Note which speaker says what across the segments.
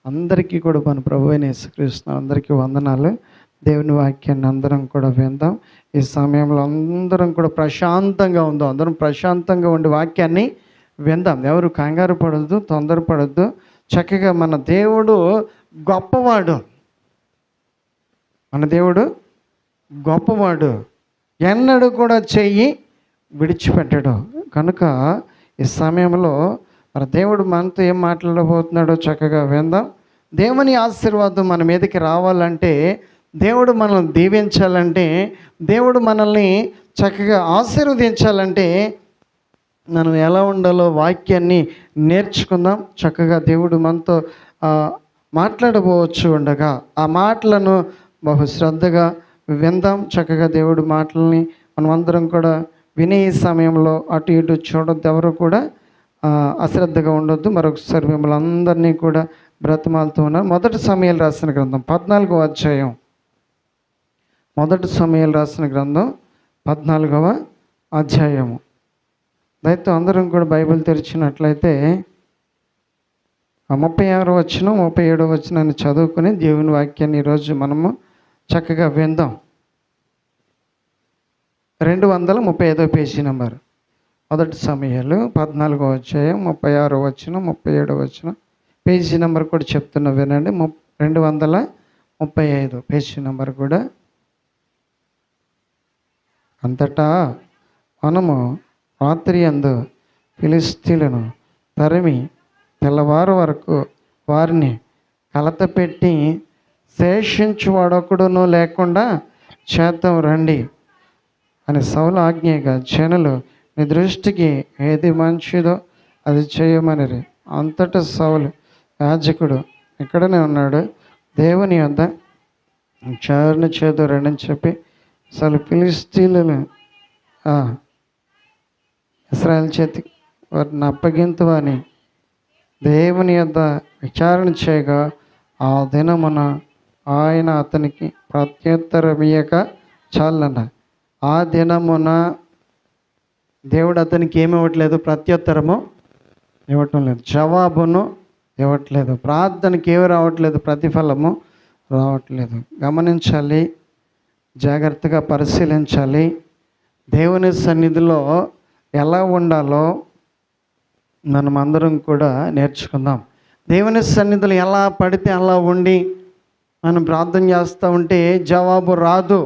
Speaker 1: అందరికీ కూడా మన ప్రభువైన యేసుక్రీస్తు అందరికీ వందనాలు. దేవుని వాక్యాన్ని అందరం కూడా విందాం. ఈ సమయంలో అందరం కూడా ప్రశాంతంగా ఉందాం. అందరం ప్రశాంతంగా ఉండే వాక్యాన్ని విందాం. ఎవరు కంగారు పడొద్దు, తొందరపడొద్దు. చక్కగా మన దేవుడు గొప్పవాడు. మన దేవుడు గొప్పవాడు. ఎన్నడూ కూడా చెయ్యి విడిచిపెట్టడు. కనుక ఈ సమయంలో మన దేవుడు మనతో ఏం మాట్లాడబోతున్నాడో చక్కగా విందాం. దేవుని ఆశీర్వాదం మన మీదకి రావాలంటే, దేవుడు మనల్ని దీవించాలంటే, దేవుడు మనల్ని చక్కగా ఆశీర్వదించాలంటే మనం ఎలా ఉండాలో వాక్యాన్ని నేర్చుకుందాం. చక్కగా దేవుడు మనతో మాట్లాడబోవచ్చు ఉండగా ఆ మాటలను బహు శ్రద్ధగా విందాం. చక్కగా దేవుడు మాటలని మనమందరం కూడా వినే సమయంలో అటు ఇటు చూడొద్దు, ఎవరు కూడా అశ్రద్ధగా ఉండొద్దు. మరొకసారి మిమ్మల్ని అందరినీ కూడా బ్రతమాలుతూ ఉన్నారు. మొదటి సమయాలు రాసిన గ్రంథం 14వ అధ్యాయం. మొదటి సమయాలు రాసిన గ్రంథం 14వ అధ్యాయము. దయతో అందరం కూడా బైబిల్ తెరిచినట్లయితే 36వ వచనం 37వ వచనాన్ని చదువుకుని దేవుని వాక్యాన్ని ఈరోజు మనము చక్కగా విందాం. 235వ పేజీ నెంబర్. మొదటి సమయాలు 14వ అధ్యాయం 36వ వచనం 37వ వచనం. పేజీ నెంబర్ కూడా చెప్తున్నా వినండి. 235 పేజీ నెంబర్ కూడా. అంతటా మనము రాత్రి యందు ఫిలిష్తీయులను తరిమి తెల్లవారు వరకు వారిని కలతపెట్టి శేషించువాడొకడును లేకుండా చేద్దాం రండి అని సౌలు ఆజ్ఞగా జనులు నీ దృష్టికి ఏది మంచిదో అది చేయమనిరి. అంతటా సౌలు యాజకుడు ఇక్కడనే ఉన్నాడు. దేవుని వద్ద విచారణ చేదురని చెప్పి అసలు ఫిలిష్తీయులను ఇశ్రాయేలు చేతి వారిని అప్పగింతు అని దేవుని వద్ద విచారణ చేయగా ఆ దినమున ఆయన అతనికి ప్రత్యుత్తరమియక చాలన్న. ఆ దినమున దేవుడు అతనికి ఏమి ఇవ్వట్లేదు, ప్రత్యుత్తరము ఇవ్వటం లేదు, జవాబును ఇవ్వట్లేదు, ప్రార్థనకి ఏమి రావట్లేదు, ప్రతిఫలము రావట్లేదు. గమనించాలి, జాగ్రత్తగా పరిశీలించాలి. దేవుని సన్నిధిలో ఎలా ఉండాలో మనం అందరం కూడా నేర్చుకుందాం. దేవుని సన్నిధిలో ఎలా పడితే అలా ఉండి మనం ప్రార్థన చేస్తూ ఉంటే జవాబు రాదు.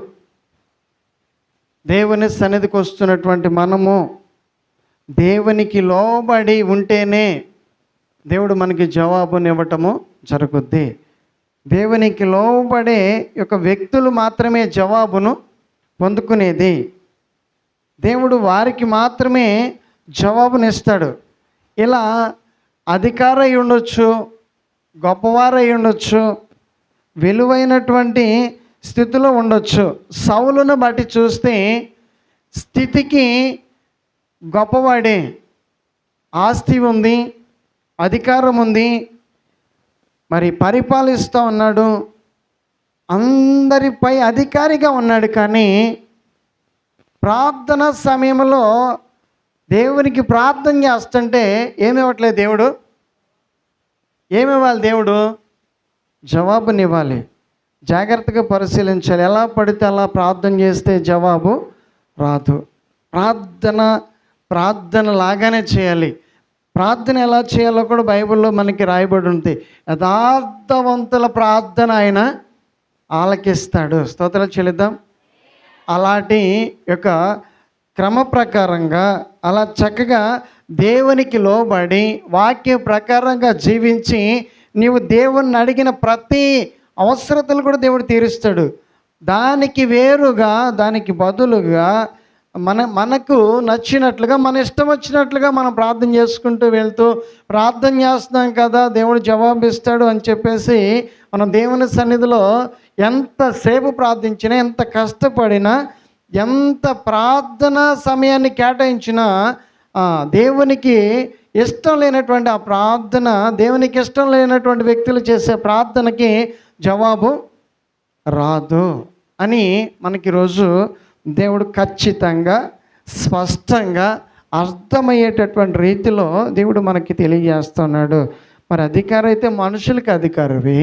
Speaker 1: దేవుని సన్నిధికి వస్తున్నటువంటి మనము దేవునికి లోబడి ఉంటేనే దేవుడు మనకి జవాబునివ్వటము జరుగుద్ది. దేవునికి లోబడే యొక్క వ్యక్తులు మాత్రమే జవాబును పొందుకునేది. దేవుడు వారికి మాత్రమే జవాబునిస్తాడు. ఇలా అధికారి అయి ఉండొచ్చు, గొప్పవారై ఉండొచ్చు, విలువైనటువంటి స్థితిలో ఉండొచ్చు. సౌలును బట్టి చూస్తే స్థితికి గొప్పవాడే, ఆస్తి ఉంది, అధికారం ఉంది, మరి పరిపాలిస్తూ ఉన్నాడు, అందరిపై అధికారిగా ఉన్నాడు. కానీ ప్రార్థన సమయంలో దేవునికి ప్రార్థన చేస్తుంటే ఏమివ్వట్లేదు దేవుడు. ఏమివ్వాలి దేవుడు? జవాబునివ్వాలి. జాగ్రత్తగా పరిశీలించాలి. ఎలా పడితే అలా ప్రార్థన చేస్తే జవాబు రాదు. ప్రార్థన లాగానే చేయాలి. ప్రార్థన ఎలా చేయాలో కూడా బైబిల్లో మనకి రాయబడి ఉంది. యథార్థవంతుల ప్రార్థన ఆయన ఆలకిస్తాడు. స్తోత్రాలు చెల్లిద్దాం. అలాంటి యొక్క క్రమ ప్రకారంగా అలా చక్కగా దేవునికి లోబడి వాక్య ప్రకారంగా జీవించి నీవు దేవుణ్ణి అడిగిన ప్రతి అవసరతలు కూడా దేవుడు తీరుస్తాడు. దానికి వేరుగా, దానికి బదులుగా మనకు నచ్చినట్లుగా, మన ఇష్టం వచ్చినట్లుగా మనం ప్రార్థన చేసుకుంటూ వెళ్తూ ప్రార్థన చేస్తున్నాం కదా దేవుడు జవాబిస్తాడు అని చెప్పేసి మనం దేవుని సన్నిధిలో ఎంతసేపు ప్రార్థించినా, ఎంత కష్టపడినా, ఎంత ప్రార్థన సమయాన్ని కేటాయించినా దేవునికి ఇష్టం లేనటువంటి ఆ ప్రార్థన, దేవునికి ఇష్టం లేనటువంటి వ్యక్తులు చేసే ప్రార్థనకి జవాబు రాదు అని మనకి ఈరోజు దేవుడు ఖచ్చితంగా స్పష్టంగా అర్థమయ్యేటటువంటి రీతిలో దేవుడు మనకి తెలియజేస్తున్నాడు. మరి అధికారం అయితే మనుషులకి అధికారవి,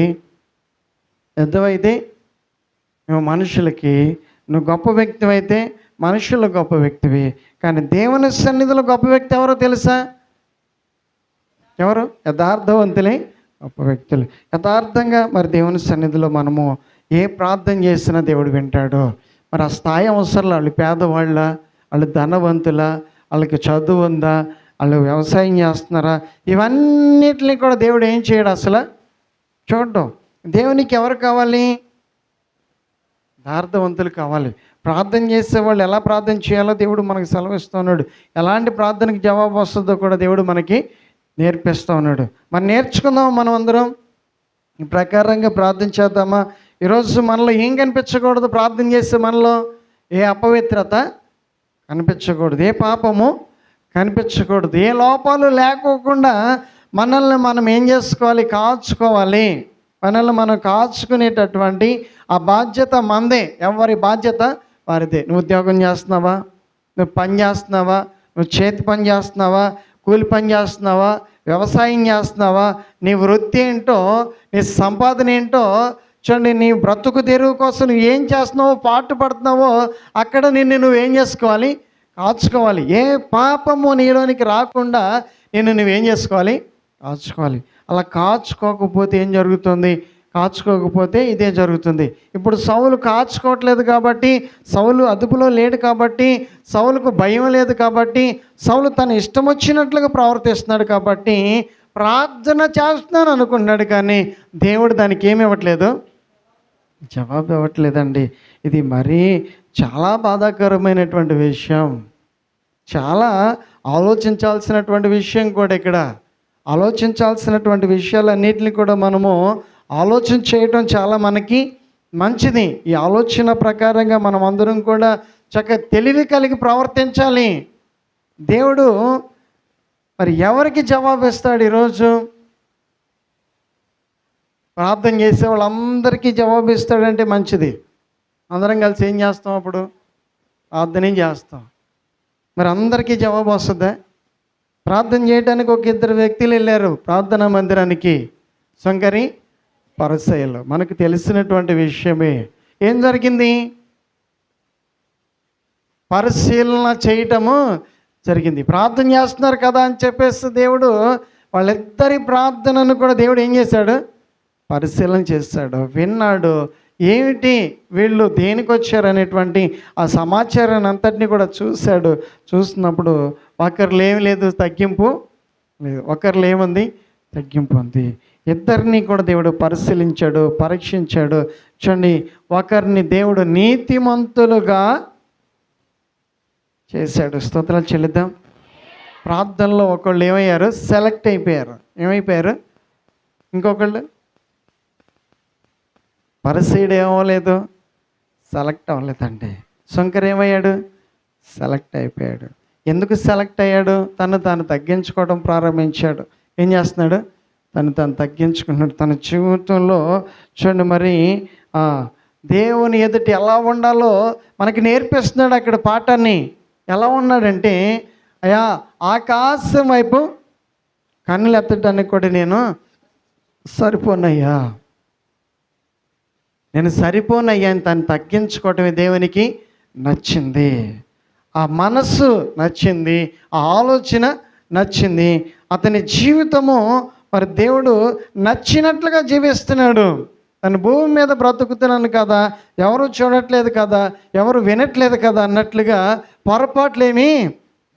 Speaker 1: యుద్ధమైతే నువ్వు మనుషులకి, నువ్వు గొప్ప వ్యక్తివి అయితే మనుషుల్లో గొప్ప వ్యక్తివి. కానీ దేవుని సన్నిధిలో గొప్ప వ్యక్తి ఎవరో తెలుసా? ఎవరు? యథార్థవంతులే గొప్ప వ్యక్తులు. యథార్థంగా మరి దేవుని సన్నిధిలో మనము ఏ ప్రార్థన చేసినా దేవుడు వింటాడు. మరి ఆ స్థాయి అవసరం. వాళ్ళు పేదవాళ్ళ, వాళ్ళు ధనవంతుల, వాళ్ళకి చదువు ఉందా, వాళ్ళు వ్యవసాయం చేస్తున్నారా, ఇవన్నిటిని కూడా దేవుడు ఏం చేయడు అసలు చూడడం. దేవునికి ఎవరు కావాలి? యథార్థవంతులు కావాలి. ప్రార్థన చేసేవాళ్ళు ఎలా ప్రార్థన చేయాలో దేవుడు మనకు సెలవిస్తూ ఉన్నాడు. ఎలాంటి ప్రార్థనకి జవాబు వస్తుందో కూడా దేవుడు మనకి నేర్పిస్తూ ఉన్నాడు. మరి నేర్చుకుందాం మనం అందరం. ఈ ప్రకారంగా ప్రార్థన చేద్దామా? ఈరోజు మనలో ఏం కనిపించకూడదు? ప్రార్థన చేస్తే మనలో ఏ అపవిత్రత కనిపించకూడదు, ఏ పాపము కనిపించకూడదు, ఏ లోపాలు లేకోకుండా మనల్ని మనం ఏం చేసుకోవాలి? కాచుకోవాలి. మనల్ని మనం కాచుకునేటటువంటి ఆ బాధ్యత మనదే. ఎవరి బాధ్యత వారిదే. నువ్వు ఉద్యోగం చేస్తున్నావా? నువ్వు పని చేస్తున్నావా? నువ్వు చేతి పని చేస్తున్నావా? కూలి పని చేస్తున్నావా? వ్యవసాయం చేస్తున్నావా? నీ వృత్తి ఏంటో, నీ సంపాదన ఏంటో చూడండి. నీ బ్రతుకు తెరువు కోసం నువ్వు ఏం చేస్తున్నావో, పాటు పడుతున్నావో అక్కడ నిన్ను నువ్వేం చేసుకోవాలి? కాచుకోవాలి. ఏ పాపము నీలోనికి రాకుండా నిన్ను నువ్వేం చేసుకోవాలి? కాచుకోవాలి. అలా కాచుకోకపోతే ఏం జరుగుతుంది? కాచుకోకపోతే ఇదే జరుగుతుంది. ఇప్పుడు సౌలు కాచుకోవట్లేదు కాబట్టి, సౌలు అదుపులో లేడు కాబట్టి, సౌలుకు భయం లేదు కాబట్టి, సౌలు తన ఇష్టం వచ్చినట్లుగా ప్రవర్తిస్తున్నాడు కాబట్టి ప్రార్థన చేస్తున్నాను అనుకున్నాడు. కానీ దేవుడు దానికి ఏమి ఇవ్వట్లేదు? జవాబు ఇవ్వట్లేదండి. ఇది మరీ చాలా బాధాకరమైనటువంటి విషయం. చాలా ఆలోచించాల్సినటువంటి విషయం కూడా. ఇక్కడ ఆలోచించాల్సినటువంటి విషయాలన్నింటినీ కూడా మనము ఆలోచన చేయటం చాలా మనకి మంచిది. ఈ ఆలోచన ప్రకారంగా మనం అందరం కూడా చక్కగా తెలివి కలిగి ప్రవర్తించాలి. దేవుడు మరి ఎవరికి జవాబు ఇస్తాడు? ఈరోజు ప్రార్థన చేసే వాళ్ళందరికీ జవాబు ఇస్తాడంటే మంచిది. అందరం కలిసి ఏం చేస్తాం? అప్పుడు ప్రార్థన చేస్తాం. మరి అందరికీ జవాబు వస్తుందా? ప్రార్థన చేయడానికి ఒక ఇద్దరు వ్యక్తులు వెళ్ళారు ప్రార్థనా మందిరానికి, శంకరి పరిసయ్యులు. మనకు తెలిసినటువంటి విషయమే. ఏం జరిగింది? పరిశీలన చేయటము జరిగింది. ప్రార్థన చేస్తున్నారు కదా అని చెప్పేసి దేవుడు వాళ్ళిద్దరి ప్రార్థనను కూడా దేవుడు ఏం చేశాడు? పరిశీలన చేశాడు, విన్నాడు. ఏమిటి వీళ్ళు దేనికి వచ్చారు అనేటువంటి ఆ సమాచారాన్ని అంతటినీ కూడా చూశాడు. చూసినప్పుడు ఒకరిలో ఏమి లేదు, తగ్గింపు లేదు. ఒకరిలో ఏముంది? తగ్గింపు ఉంది. ఇద్దరిని కూడా దేవుడు పరిశీలించాడు, పరీక్షించాడు. చూడండి, ఒకరిని దేవుడు నీతిమంతులుగా చేశాడు. స్తోత్రాలు చెల్లిద్దాం. ప్రార్థనలో ఒకళ్ళు ఏమయ్యారు? సెలెక్ట్ అయిపోయారు. ఏమైపోయారు? ఇంకొకళ్ళు పరిసీడు ఏమవ్వలేదు, సెలెక్ట్ అవ్వలేదండి. శంకర్ ఏమయ్యాడు? సెలెక్ట్ అయిపోయాడు. ఎందుకు సెలెక్ట్ అయ్యాడు? తను తాను తగ్గించుకోవడం ప్రారంభించాడు. ఏం చేస్తున్నాడు? తను తాను తగ్గించుకున్నాడు. తన జీవితంలో చూడండి, మరి దేవుని ఎదుటి ఎలా ఉండాలో మనకి నేర్పిస్తున్నాడు అక్కడ పాఠాన్ని. ఎలా ఉన్నాడంటే, అయ్యా ఆకాశం వైపు కన్నులు ఎత్తడానికి కూడా నేను సరిపోనయ్యా, నేను సరిపోనయ్యా అని తను తగ్గించుకోవటమే దేవునికి నచ్చింది. ఆ మనస్సు నచ్చింది, ఆ ఆలోచన నచ్చింది. అతని జీవితము మరి దేవుడు నచ్చినట్లుగా జీవిస్తున్నాడు. తను భూమి మీద బ్రతుకుతున్నాను కదా, ఎవరు చూడట్లేదు కదా, ఎవరు వినట్లేదు కదా అన్నట్లుగా పొరపాట్లేమీ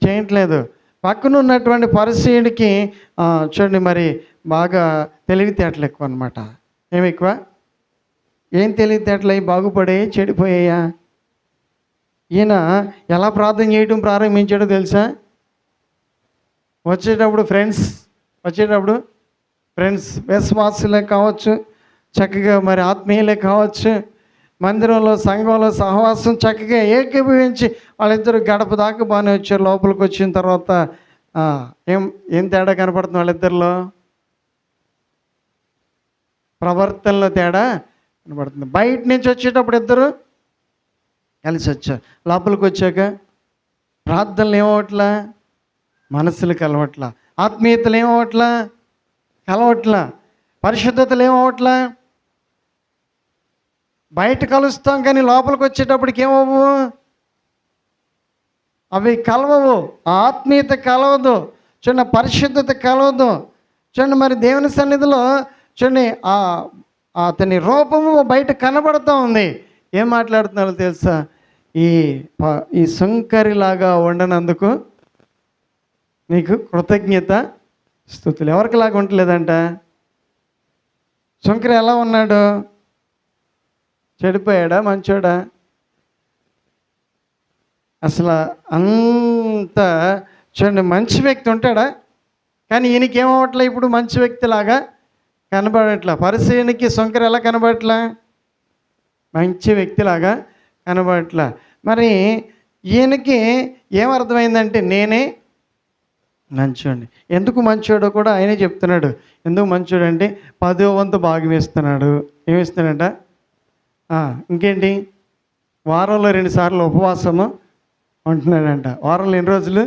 Speaker 1: చేయట్లేదు. పక్కన ఉన్నటువంటి పరిసయ్యుడికి చూడండి, మరి బాగా తెలివితేటలు ఎక్కువ అనమాట. ఏమి ఎక్కువ? ఏం తెలివితేటలు? అవి బాగుపడాయి, చెడిపోయాయా? ఈయన ఎలా ప్రార్థన చేయడం ప్రారంభించాడో తెలుసా? వచ్చేటప్పుడు ఫ్రెండ్స్ విశ్వాసులే కావచ్చు, చక్కగా మరి ఆత్మీయులే కావచ్చు, మందిరంలో సంఘంలో సహవాసం చక్కగా ఏకీభవించి వాళ్ళిద్దరు గడప దాకా బాగానే వచ్చారు. లోపలికి వచ్చిన తర్వాత ఏం తేడా కనపడుతుంది? వాళ్ళిద్దరిలో ప్రవర్తనలో తేడా కనపడుతుంది. బయట నుంచి వచ్చేటప్పుడు ఇద్దరు కలిసి వచ్చారు. లోపలికి వచ్చాక ప్రార్థనలు ఏమవట్లా, మనసులు కలవట్లా, ఆత్మీయతలు ఏమవట్లా, కలవట్లా. పరిశుద్ధతలు ఏమవట్లా. బయట కలుస్తాం కానీ లోపలికి వచ్చేటప్పటికి ఏమవు, అవి కలవవు. ఆత్మీయత కలవదు, చూడండి పరిశుద్ధత కలవదు. చూడండి మరి దేవుని సన్నిధిలో చూడండి అతని రూపము బయట కనబడుతూ ఉంది. ఏం మాట్లాడుతున్నారో తెలుసా, ఈ సుంకరిలాగా ఉండనందుకు నీకు కృతజ్ఞత స్తుతులు. ఎవరికిలాగా ఉండలేదంట. సుంకరి ఎలా ఉన్నాడు, చెడిపోయాడా మంచోడా? అసలు అంత చూడండి మంచి వ్యక్తి ఉంటాడా? కానీ ఈయనకి ఏమవట్లే, ఇప్పుడు మంచి వ్యక్తిలాగా కనబడట్లా. పరిశీలనకి సుంకరి ఎలా కనబడట్లా, మంచి వ్యక్తిలాగా కనబడట్లా. మరి ఈయనకి ఏమర్థమైందంటే నేనే మంచోడిని. ఎందుకు మంచోడో కూడా ఆయనే చెప్తున్నాడు. ఎందుకు మంచోడు అంటే 10వ వంతు భాగం ఇస్తున్నాడు. ఏమిస్తున్నాడంట, ఇంకేంటి, వారంలో 2 సార్లు ఉపవాసము ఉంటున్నాడంట. వారంలో ఎన్ని రోజులు,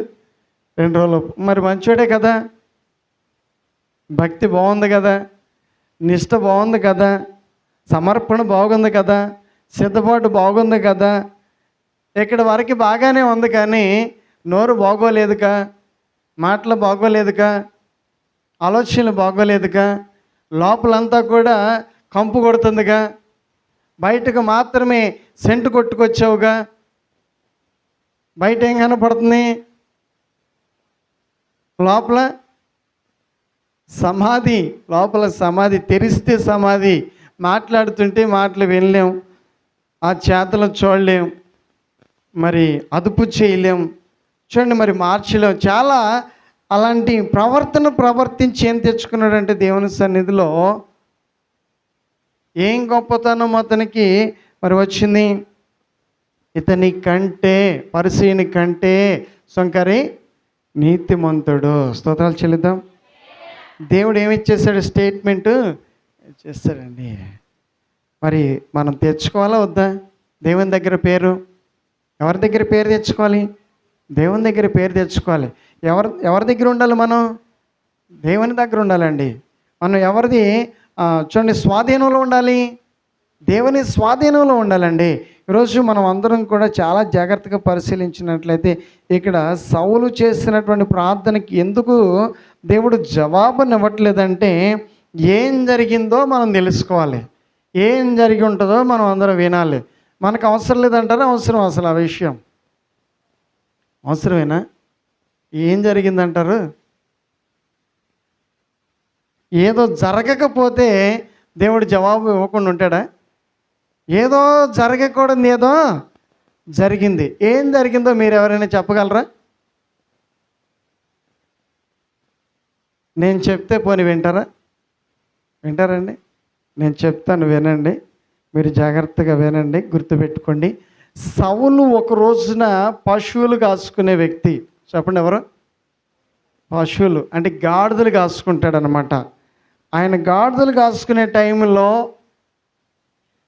Speaker 1: 2 రోజులు. మరి మంచోడే కదా, భక్తి బాగుంది కదా, నిష్ట బాగుంది కదా, సమర్పణ బాగుంది కదా, సిద్ధపాటు బాగుంది కదా. ఇక్కడ వరకు బాగానే ఉంది కానీ నోరు బాగోలేదుగా, మాటలు బాగోలేదుగా, ఆలోచనలు బాగోలేదుగా, లోపలంతా కూడా కంపు కొడుతుందిగా, బయటకు మాత్రమే సెంటు కొట్టుకొచ్చావుగా, బయట ఏం కనపడుతుంది, లోపల సమాధి. లోపల సమాధి, తెరిస్తే సమాధి. మాట్లాడుతుంటే మాటలు వినలేం, ఆ చేతలు చూడలేం, మరి అదుపు చేయలేం. చూడండి మరి మార్చలేం. చాలా అలాంటి ప్రవర్తించి ఏం తెచ్చుకున్నాడంటే దేవుని సన్నిధిలో ఏం గొప్పతనం అతనికి మరి వచ్చింది. ఇతని కంటే, పరిసయ్యుని కంటే సుంకరి నీతిమంతుడు. స్తోత్రాలు చెల్లిద్దాం. దేవుడు ఏమిచ్చేసాడు, స్టేట్మెంట్ ఇచ్చేస్తాడండి. మరి మనం తెచ్చుకోవాలా వద్దా? దేవుని దగ్గర పేరు, ఎవరి దగ్గర పేరు తెచ్చుకోవాలి? దేవుని దగ్గర పేరు తెచ్చుకోవాలి. ఎవరి దగ్గర ఉండాలి? మనం దేవుని దగ్గర ఉండాలండి. మనం ఎవరిది చూడండి స్వాధీనంలో ఉండాలి, దేవుని స్వాధీనంలో ఉండాలండి. ఈరోజు మనం అందరం కూడా చాలా జాగ్రత్తగా పరిశీలించినట్లయితే ఇక్కడ సౌలు చేసినటువంటి ప్రార్థనకి ఎందుకు దేవుడు జవాబునివ్వట్లేదంటే, ఏం జరిగిందో మనం తెలుసుకోవాలి, ఏం జరిగి ఉంటుందో మనం అందరం వినాలి. మనకు అవసరం లేదంటారా? అవసరం. అసలు ఆ విషయం అవసరమేనా? ఏం జరిగిందంటారు? ఏదో జరగకపోతే దేవుడు జవాబు ఇవ్వకుండా ఉంటాడా? ఏదో జరగకూడదు, ఏదో జరిగింది. ఏం జరిగిందో మీరు ఎవరైనా చెప్పగలరా? నేను చెప్తే పోనీ వింటారండి? నేను చెప్తాను, వినండి. మీరు జాగ్రత్తగా వినండి, గుర్తుపెట్టుకోండి. సౌలు ఒక రోజున పశువులు కాసుకునే వ్యక్తి. చెప్పండి ఎవరు? పశువులు అంటే గాడిదలు కాసుకుంటాడనమాట. ఆయన గాడిదలు కాసుకునే టైంలో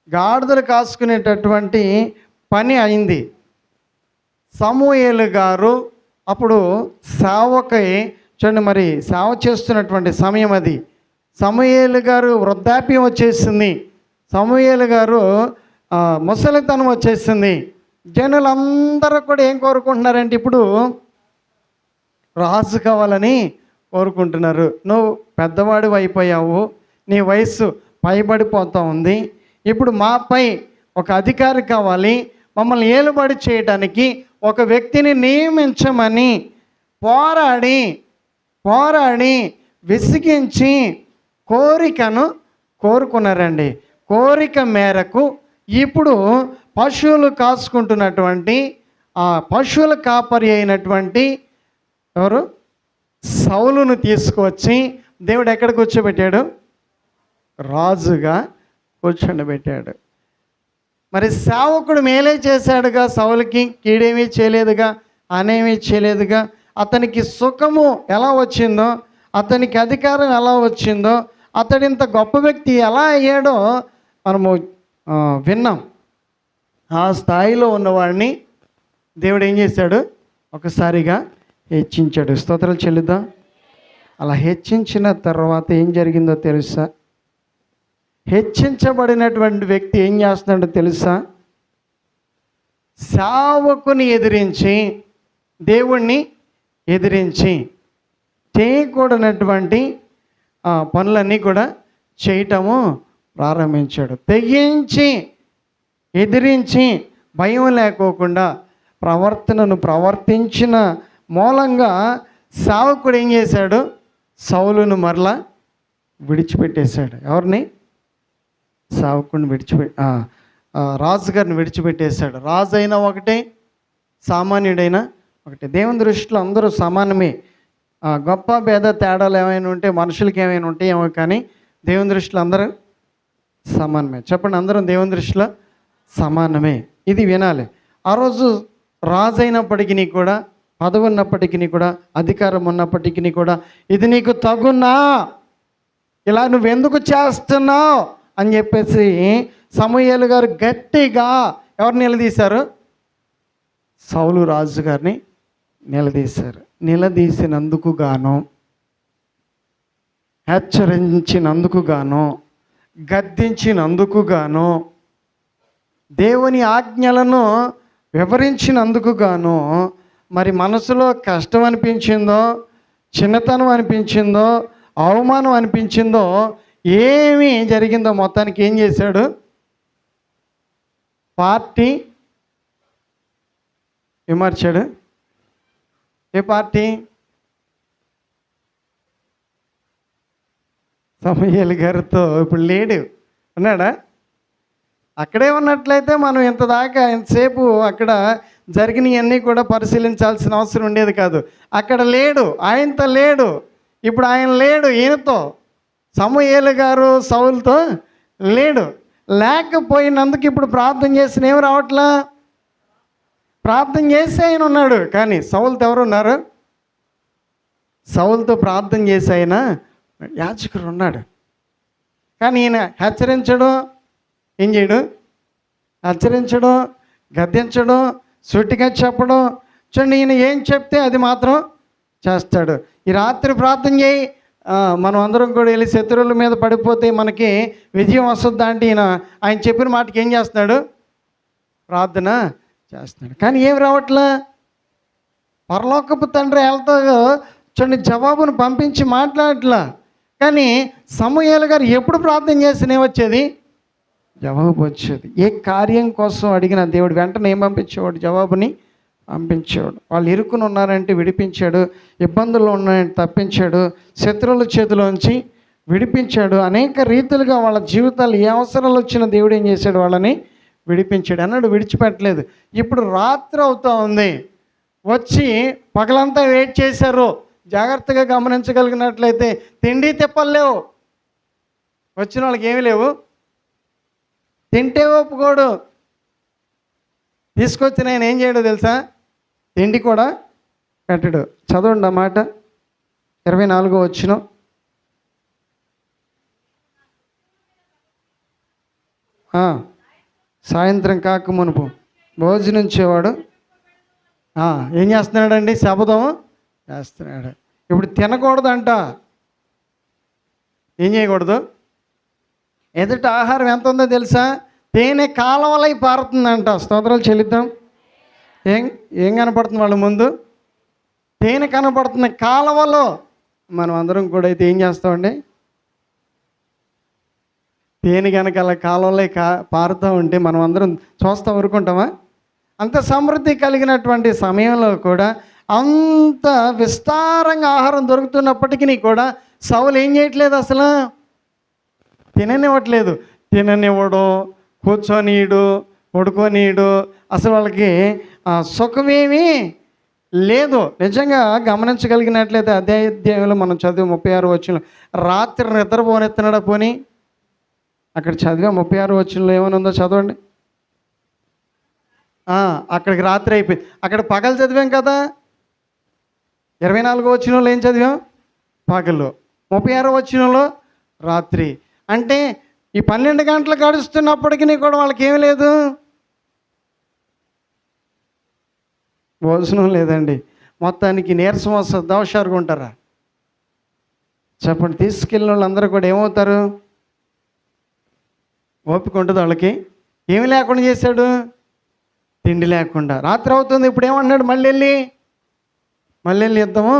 Speaker 1: గాడిదలు కాసుకునేటటువంటి పని అయింది. సమూయేలు గారు అప్పుడు సేవకై చూడండి మరి సేవ చేస్తున్నటువంటి సమయం అది. సమూయేలు గారు వృద్ధాప్యం వచ్చేసింది. సమూయేలు గారు ముసలితనం వచ్చేసింది. జనులందరూ కూడా ఏం కోరుకుంటున్నారంటే ఇప్పుడు రాజు కావాలని కోరుకుంటున్నారు. నువ్వు పెద్దవాడు అయిపోయావు, నీ వయస్సు పైబడిపోతూ ఉంది, ఇప్పుడు మాపై ఒక అధికారి కావాలి, మమ్మల్ని ఏలుబడి చేయడానికి ఒక వ్యక్తిని నియమించమని పోరాడి విసిగించి కోరుకున్నారండి. కోరిక మేరకు ఇప్పుడు పశువులు కాసుకుంటున్నటువంటి ఆ పశువుల కాపరి అయినటువంటి ఎవరు, సౌలును తీసుకువచ్చి దేవుడు ఎక్కడ కూర్చోబెట్టాడు? రాజుగా కూర్చోబెట్టాడు. మరి సేవకుడు మేలే చేశాడుగా, సౌలుకి కీడేమీ చేయలేదుగా, అనేమీ చేయలేదుగా. అతనికి సుఖము ఎలా వచ్చిందో, అతనికి అధికారం ఎలా వచ్చిందో, అతడింత గొప్ప వ్యక్తి ఎలా అయ్యాడో మనము విన్నాం. ఆ స్థాయిలో ఉన్నవాడిని దేవుడు ఏం చేశాడు? ఒకసారిగా హెచ్చించాడు. స్తోత్రాలు చెల్లిద్దాం. అలా హెచ్చించిన తర్వాత ఏం జరిగిందో తెలుసా? హెచ్చించబడినటువంటి వ్యక్తి ఏం చేస్తున్నాడో తెలుసా? సేవకుని ఎదిరించి, దేవుణ్ణి ఎదిరించి చేయకూడనటువంటి పనులన్నీ కూడా చేయటము ప్రారంభించాడు. తెగించి ఎదిరించి భయం లేకోకుండా ప్రవర్తనను ప్రవర్తించిన మూలంగా సేవకుడు ఏం చేశాడు? సౌలును మరలా విడిచిపెట్టేశాడు. ఎవరిని? సేవకుడిని రాజుగారిని విడిచిపెట్టేశాడు. రాజు అయినా ఒకటే, సామాన్యుడైనా ఒకటే. దేవుని దృష్టిలో అందరూ సమానమే. గొప్ప భేద తేడాలు ఏమైనా ఉంటే, మనుషులకి ఏమైనా ఉంటాయేమో, కానీ దేవుని దృష్టిలో అందరూ సమానమే. చెప్పండి, అందరం దేవుని దృష్టిలో సమానమే. ఇది వినాలి. ఆ రోజు రాజు అయినప్పటికీ కూడా, పదవి ఉన్నప్పటికీ కూడా, అధికారం ఉన్నప్పటికీ కూడా, ఇది నీకు తగునా, ఇలా నువ్వెందుకు చేస్తున్నావు అని చెప్పేసి సమూయేలు గారు గట్టిగా ఎవరు నిలదీశారు? సౌలు రాజు గారిని నిలదీశారు. నిలదీసినందుకు గాను, హెచ్చరించినందుకు గాను, గద్దించినందుకు గాను, దేవుని ఆజ్ఞలను వివరించినందుకు గాను, మరి మనసులో కష్టం అనిపించిందో, చిన్నతనం అనిపించిందో, అవమానం అనిపించిందో, ఏమి జరిగిందో మొత్తానికి ఏం చేశాడు? పార్టీ విమర్చాడు. ఏ పార్టీ? సమూయేలు గారితో ఇప్పుడు లేడు, ఉన్నాడా? అక్కడే ఉన్నట్లయితే మనం ఇంతసేపు అక్కడ జరిగినవన్నీ కూడా పరిశీలించాల్సిన అవసరం ఉండేది కాదు. అక్కడ లేడు, ఆయనతో లేడు. ఇప్పుడు ఆయన లేడు, ఈయనతో. సమూయేలు గారు సౌలుతో లేడు. లేకపోయినందుకు ఇప్పుడు ప్రార్థన చేసిన ఏమి రావట్లా? ప్రార్థన చేసి ఆయన ఉన్నాడు, కానీ సౌలుతో ఎవరు ఉన్నారు? సౌలుతో ప్రార్థన చేసి ఆయన యాజకుడు ఉన్నాడు. కానీ ఈయన హెచ్చరించడం, ఏం చేయడు? హెచ్చరించడం, గద్దించడం, సూటిగా చెప్పడం. చూడండి, ఈయన ఏం చెప్తే అది మాత్రం చేస్తాడు. ఈ రాత్రి ప్రార్థన చేయి, మనం అందరం కూడా వెళ్ళి శత్రువుల మీద పడిపోతే మనకి విజయం వస్తుందా అంటే ఆయన చెప్పిన మాటకి ఏం చేస్తున్నాడు? ప్రార్థన చేస్తున్నాడు. కానీ ఏమి రావట్లా? పరలోకపు తండ్రి వెళ్తా చూడండి జవాబును పంపించి మాట్లాడట్లా. కానీ సమూయేలు గారు ఎప్పుడు ప్రార్థన చేస్తేనే వచ్చేది జవాబు వచ్చేది. ఏ కార్యం కోసం అడిగిన దేవుడు వెంటనే ఏం పంపించేవాడు? జవాబుని పంపించేవాడు. వాళ్ళు ఇరుకుని ఉన్నారంటే విడిపించాడు, ఇబ్బందుల్లో ఉన్నారంటే తప్పించాడు, శత్రువుల చేతిలోంచి విడిపించాడు. అనేక రీతిలుగా వాళ్ళ జీవితాలు ఏ అవసరాలు వచ్చిన దేవుడు ఏం చేశాడు? వాళ్ళని విడిపించాడు. అన్నాడు, విడిచిపెట్టలేదు. ఇప్పుడు రాత్రి అవుతూ ఉంది, వచ్చి పగలంతా వెయిట్ చేశారు. జాగ్రత్తగా గమనించగలిగినట్లయితే తిండి తిప్పలేవు, వచ్చిన వాళ్ళకి ఏమీ లేవు, తింటే ఒప్పుకోడు. తీసుకొచ్చి నేను ఏం చేయడో తెలుసా? తిండి కూడా పెట్టడు. చదవండి ఆ మాట, 24వ వచనం. సాయంత్రం కాక మునుపు భోజనం చేవాడు ఏం చేస్తున్నాడండి? శపథం చేస్తున్నాడు. ఇప్పుడు తినకూడదంట. ఏం చేయకూడదు? ఎదుట ఆహారం ఎంత ఉందో తెలుసా? తేనె కాలవలై పారుతుందంట. స్తోత్రాలు చెల్లిద్దాం. ఏం కనపడుతుంది వాళ్ళ ముందు? తేనె కనపడుతుంది కాలవలో. మనం అందరం కూడా అయితే ఏం చేస్తామండి? తేనె కనుక అలా కాలంలో పారుతూ ఉంటే మనం అందరం చూస్తూ ఊరుకుంటామా? అంత సమృద్ధి కలిగినటువంటి సమయంలో కూడా, అంత విస్తారంగా ఆహారం దొరుకుతున్నప్పటికీ కూడా సౌలు ఏం చేయట్లేదు? అసలు తిననివ్వట్లేదు. తిననివ్వడు, కూర్చొనీడు, పడుకోనీడు. అసలు వాళ్ళకి సుఖమేమీ లేదు. నిజంగా గమనించగలిగినట్లయితే అదే అధ్యాయంలో మనం చదివే 36వ వచనంలో, రాత్రి నిద్రపోనెత్తున్నాడా? పోనీ అక్కడ చదివా 36వ వచనంలో ఏమనుందో చదవండి. అక్కడికి రాత్రి అయిపోయింది. అక్కడ పగలు చదివాం కదా. 24వ వచనంలో ఏం చదివాం? పగలు. 36వ వచనంలో రాత్రి. అంటే ఈ 12 గంటలు గడుస్తున్నప్పటికీ కూడా వాళ్ళకి ఏమీ లేదు, భోజనం లేదండి. మొత్తానికి నీరసం వస్తుంది, దోషారుగా ఉంటారా? చెప్పండి, తీసుకెళ్ళిన వాళ్ళందరూ కూడా ఏమవుతారు? ఓపిక ఉంటుంది వాళ్ళకి. ఏమి లేకుండా చేశాడు? తిండి లేకుండా. రాత్రి అవుతుంది, ఇప్పుడు ఏమన్నాడు? మళ్ళీ వెళ్ళి ఇద్దాము.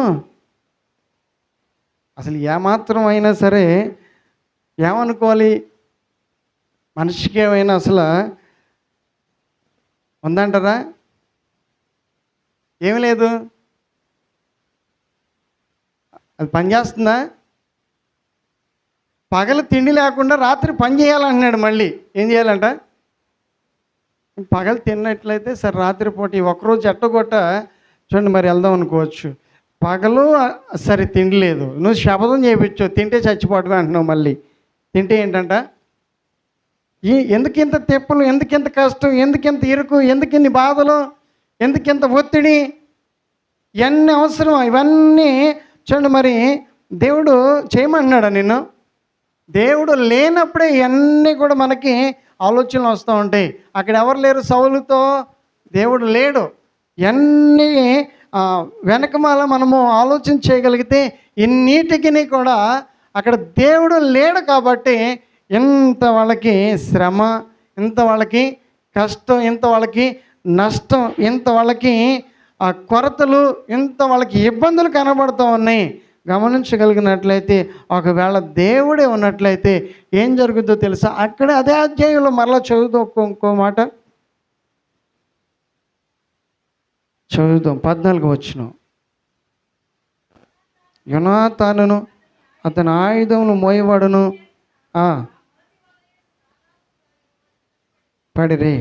Speaker 1: అసలు ఏమాత్రం అయినా సరే ఏమనుకోవాలి? మనిషికి ఏమైనా అసలు ఉందంటారా? ఏమి లేదు. అది పని చేస్తుందా? పగలు తిండి లేకుండా రాత్రి పని చేయాలంటున్నాడు. మళ్ళీ ఏం చేయాలంట? పగలు తిన్నట్లయితే సరే, రాత్రిపూట ఈ ఒక్కరోజు ఎట్టగొట్ట చూడండి మరి వెళ్దాం అనుకోవచ్చు. పగలు సరే తిండి లేదు, నువ్వు శపథం చేయించు తింటే చచ్చిపోవటమే అంటున్నావు. మళ్ళీ తింటే ఏంటంట? ఎందుకింత తెప్పలు, ఎందుకింత కష్టం, ఎందుకింత ఇరుకు, ఎందుకిన్ని బాధలు, ఎందుకింత ఒత్తిడి, ఇవన్నీ అవసరం. ఇవన్నీ చూడండి మరి దేవుడు చేయమంటున్నాడా నిన్ను? దేవుడు లేనప్పుడే ఇవన్నీ కూడా మనకి ఆలోచనలు వస్తూ ఉంటాయి. అక్కడ ఎవరు లేరు సౌలుతో? దేవుడు లేడు. ఇవన్నీ వెనకమాల మనము ఆలోచన చేయగలిగితే ఇన్నిటికి కూడా అక్కడ దేవుడు లేడు కాబట్టి ఇంత వాళ్ళకి శ్రమ, ఇంత వాళ్ళకి కష్టం, ఇంత వాళ్ళకి నష్టం, ఇంత వాళ్ళకి కొరతలు, ఇంత వాళ్ళకి ఇబ్బందులు కనబడుతూ ఉన్నాయి. గమనించగలిగినట్లయితే ఒకవేళ దేవుడే ఉన్నట్లయితే ఏం జరుగుతుందో తెలుసా? అక్కడే అదే అధ్యాయంలో మరలా చదువుతాం, ఇంకో మాట చదువుతాం. 14వ వచనం. యోనాతానును అతని ఆయుధములు మోయవాడును పడిరే.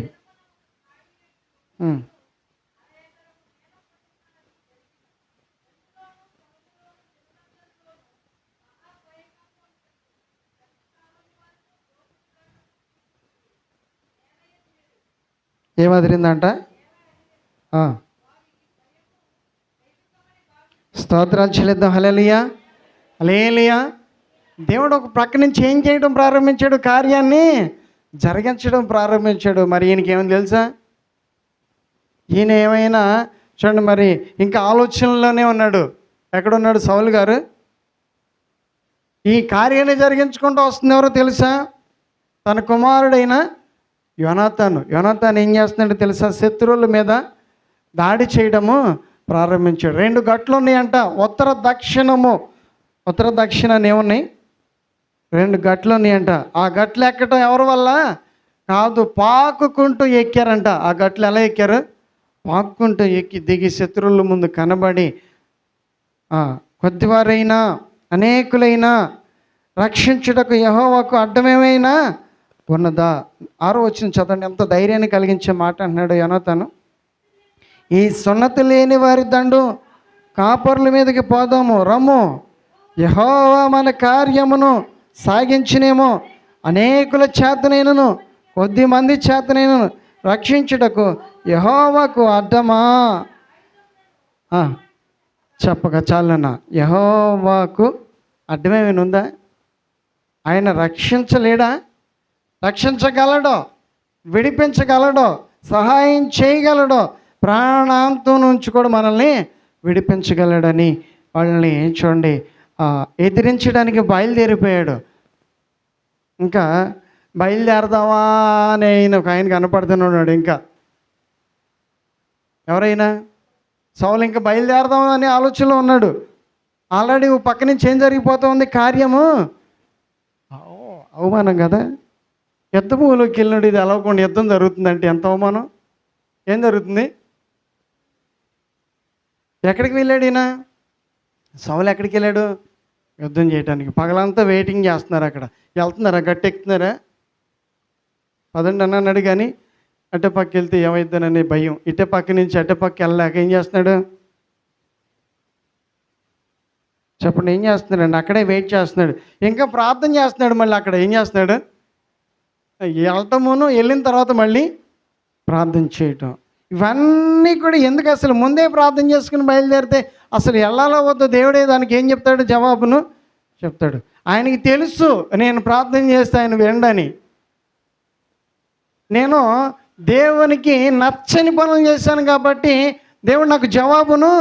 Speaker 1: ఏమదిరిందంట? స్తోత్రాలు చెల్లిద్దాం. హల్లెలూయా, హల్లెలూయా. దేవుడు ఒక ప్రక్క నుంచి ఏం చేయడం ప్రారంభించాడు? కార్యాన్ని జరిగించడం ప్రారంభించాడు. మరి ఈయనకి ఏమని తెలుసా? ఈయన ఏమైనా చూడండి మరి ఇంకా ఆలోచనలోనే ఉన్నాడు. ఎక్కడున్నాడు సౌలు గారు? ఈ కార్యాన్ని జరిగించుకుంటూ వస్తుంది ఎవరో తెలుసా? తన కుమారుడైన యోనాతాను ఏం చేస్తున్నాడు తెలుసా? శత్రువుల మీద దాడి చేయడము ప్రారంభించాడు. 2 గట్లు ఉన్నాయంట. ఉత్తర దక్షిణాన్ని ఏమున్నాయి? 2 గట్లు ఉన్నాయంట. ఆ గట్లు ఎక్కటం ఎవరి వల్ల కాదు, పాకుకుంటూ ఎక్కారంట. ఆ గట్లు ఎలా ఎక్కారు? పాక్కుంటూ ఎక్కి దిగి శత్రువుల ముందు కనబడి కొద్దివారైనా అనేకులైనా రక్షించుటకు యెహోవాకు అడ్డమేమైనా ఉన్నదా? 6వ వచనం చదవండి. ఎంత ధైర్యాన్ని కలిగించే మాట అంటున్నాడు యోనాతాను. ఈ సున్నతి లేని వారి దండు కాపరుల మీదకి పోదాము, రమ్ము. యెహోవా మన కార్యమును సాగించినేమో, అనేకుల చేతనైనను కొద్ది మంది చేతనైనను రక్షించుటకు యెహోవాకు అడ్డమా? చెప్పక చాలన్నా. యెహోవాకు అడ్డమేమైనా ఉందా? ఆయన రక్షించలేడా? రక్షించగలడో, విడిపించగలడో, సహాయం చేయగలడో, ప్రాణాంతం నుంచి కూడా మనల్ని విడిపించగలడని వాళ్ళని చూడండి ఎదిరించడానికి బయలుదేరిపోయాడు. ఇంకా బయలుదేరదామా అని ఆయన కనపడుతున్నాడు. ఇంకా ఎవరైనా సౌలు ఇంకా బయలుదేరదామా అనే ఆలోచనలో ఉన్నాడు. ఆల్రెడీ పక్క నుంచి ఏం జరిగిపోతుంది? కార్యము అవమానం కదా. యుద్ధభూమిలోకి వెళ్ళినాడు. ఇది అలవకుండా యుద్ధం జరుగుతుందంటే ఎంత అవమానం. ఏం జరుగుతుంది? ఎక్కడికి వెళ్ళాడు ఈయన? సౌలు ఎక్కడికి వెళ్ళాడు? యుద్ధం చేయడానికి. పగలంతా వెయిటింగ్ చేస్తున్నారు అక్కడ. వెళ్తున్నారా? గట్టెక్కుతున్నారా? పదండి అన్నాడు. కానీ అట్టపక్క వెళ్తే ఏమైద్దాననే భయం. ఇటే పక్క నుంచి అట్టపక్క వెళ్ళలేక ఏం చేస్తున్నాడు? చెప్పండి, ఏం చేస్తున్నాడు? అక్కడే వెయిట్ చేస్తున్నాడు. ఇంకా ప్రార్థన చేస్తున్నాడు. మళ్ళీ అక్కడ ఏం చేస్తున్నాడు? వెళ్ళటమును, వెళ్ళిన తర్వాత మళ్ళీ ప్రార్థన చేయటం. ఇవన్నీ కూడా ఎందుకు? అసలు ముందే ప్రార్థన చేసుకుని బయలుదేరితే అసలు వెళ్ళాలో వద్దో దేవుడే దానికి ఏం చెప్తాడు? జవాబును చెప్తాడు. ఆయనకి తెలుసు నేను ప్రార్థన చేస్తే ఆయన వినడని. నేను దేవునికి నచ్చని పనులు చేశాను కాబట్టి దేవుడు నాకు జవాబును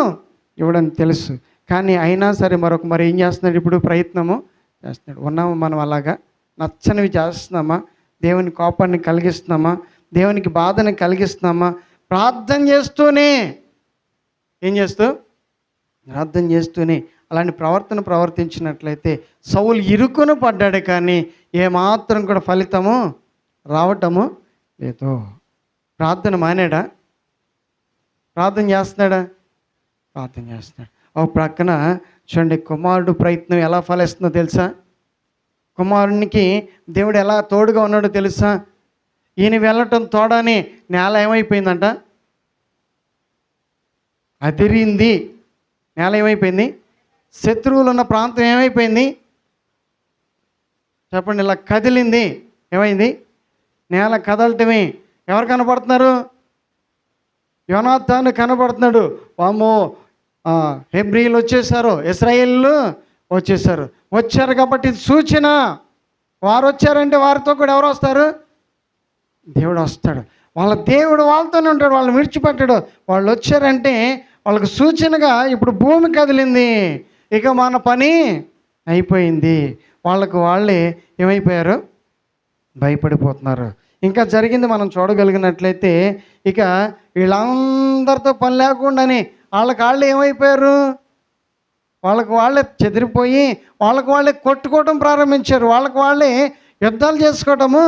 Speaker 1: ఇవ్వడని తెలుసు. కానీ అయినా సరే మరి ఏం చేస్తున్నాడు ఇప్పుడు? ప్రయత్నము చేస్తున్నాడు. ఉన్నాము మనం అలాగా? నచ్చనివి చేస్తున్నామా? దేవుని కోపాన్ని కలిగిస్తున్నామా? దేవునికి బాధని కలిగిస్తున్నామా? ప్రార్థన చేస్తూనే ఏం చేస్తూ? ప్రార్థన చేస్తూనే అలాంటి ప్రవర్తించినట్లయితే సౌలు ఇరుకున పడ్డాడు, కానీ ఏమాత్రం కూడా ఫలితము రావటము లేదు. ప్రార్థన మానేడా? ప్రార్థన చేస్తున్నాడా? ప్రార్థన చేస్తున్నాడు. ఒక ప్రక్కన చూడండి, కుమారుడు ప్రయత్నం ఎలా ఫలిస్తుందో తెలుసా? కుమారునికి దేవుడు ఎలా తోడుగా ఉన్నాడో తెలుసా? ఈయన వెళ్ళటం తోడని నేల ఏమైపోయిందంట? అదిరింది. నేల ఏమైపోయింది? శత్రువులు ఉన్న ప్రాంతం ఏమైపోయింది? చెప్పండి. ఇలా కదిలింది. ఏమైంది? నేల కదలటమే. ఎవరు కనపడుతున్నారు? యోనాతాను కనపడుతున్నాడు. వామ్మో, హెబ్రీలు వచ్చేసారు, ఇశ్రాయేలు వచ్చారు కాబట్టి ఇది సూచన. వారు వచ్చారంటే వారితో కూడా ఎవరు వస్తారు? దేవుడు వస్తాడు. వాళ్ళ దేవుడు వాళ్ళతోనే ఉంటాడు, వాళ్ళని విడిచిపెట్టాడు. వాళ్ళు వచ్చారంటే వాళ్ళకు సూచనగా ఇప్పుడు భూమి కదిలింది, ఇక మన పని అయిపోయింది. వాళ్ళకు వాళ్ళే ఏమైపోయారు? భయపడిపోతున్నారు. ఇంకా జరిగింది మనం చూడగలిగినట్లయితే, ఇక వీళ్ళందరితో పని లేకుండానే వాళ్ళకి వాళ్ళే ఏమైపోయారు? వాళ్ళకు వాళ్ళే చెదిరిపోయి వాళ్ళకు వాళ్ళే కొట్టుకోవటం ప్రారంభించారు. వాళ్ళకు వాళ్ళే యుద్ధాలు చేసుకోవటము.